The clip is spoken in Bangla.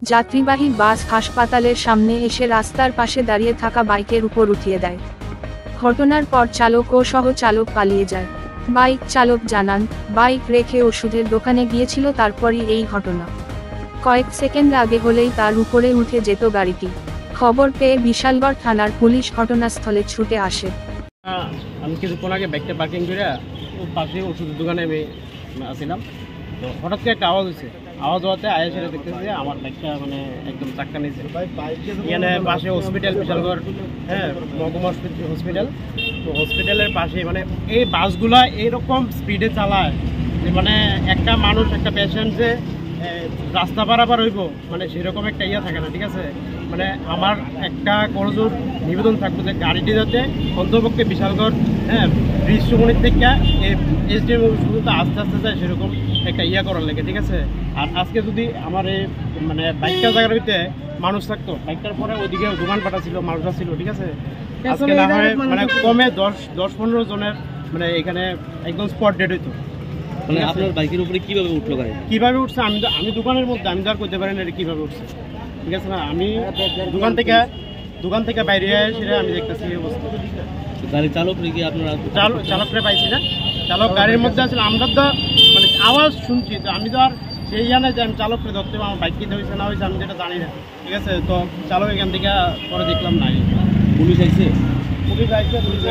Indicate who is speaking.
Speaker 1: যাত্রীবাহী বাস হাসপাতালের সামনে এসে রাস্তার পাশে দাঁড়িয়ে থাকা বাইকের উপর উঠিয়ে দেয়। ঘটনার পর চালক ও সহ-চালক পালিয়ে যায়। বাইক চালক জানান, বাইক রেখে ওষুধের দোকানে গিয়েছিল, তারপরই এই ঘটনা। কয়েক সেকেন্ড আগে হলেই তার উপরে উঠে যেত গাড়িটি। খবর পেয়ে বিশালগড় থানার পুলিশ ঘটনাস্থলে ছুটে আসে।
Speaker 2: আমি কিছুক্ষণ আগে বাইকটা পার্কিং করে পাশে ওষুধের দোকানে আমি আসছিলাম, তো হঠাৎ করে একটা আওয়াজ হয়েছে। আওয়াজ হওয়াতে আয়া সেটা দেখতেছি যে আমার বাইকটা মানে একদম চাক্কা নিয়েছে। এখানে পাশে হসপিটাল, বিশালগড় মহকুমা হসপিটাল, তো হসপিটালের পাশে মানে এই বাসগুলা এইরকম স্পিডে চালায় যে মানে একটা মানুষ, একটা পেশেন্ট যে রাস্তা পারাপার হইব মানে সেরকম একটা ইয়ে থাকে না, ঠিক আছে। মানে আমার একটা করজোর নিবেদন থাকবো যে গাড়িটি যাতে অন্তপক্ষে বিশালগড় ব্রিজ সুমনির থেকে এসডিএম শুধু তো আস্তে আস্তে যায় সেরকম একটা ইয়া করার লাগে, ঠিক আছে। আর আজকে যদি আমার এই মানে বাইকটা জায়গার ভিতরে মানুষ থাকতো, বাইকটার পরে ওইদিকে দোকানপাটা ছিল, মানুষরা ছিল, ঠিক আছে। আজকে না হয় মানে কমে 10-15 জনের মানে এখানে একদম স্পট ডেড হইতো।
Speaker 3: মানে আপনার বাইকের উপরে কিভাবে উঠলো গাড়ি?
Speaker 2: কিভাবে উঠছে আমি দোকানের মধ্যে, আমি তো আর করতে পারি না এটা কিভাবে উঠছে, ঠিক আছে না। আমি দোকান থেকে বাইরে সেটা আমি দেখতেছি এই অবস্থা।
Speaker 3: গাড়ির চালক নাকি আপনারা?
Speaker 2: চালকরে পাইছি না, চালক গাড়ির মধ্যে আসলে। আমরা তো মানে আওয়াজ শুনছি, তো আমি তো আর সেই জানে যে আমি চালককে ধরতে পারবো, আমার বাইক কিনতে হয়েছে না হয়েছে আমি যেটা জানি না, ঠিক আছে। তো চালক এখান থেকে পরে দেখলাম নাই।
Speaker 3: পুলিশ আইছে?
Speaker 2: পুলিশ আইছে, পুলিশ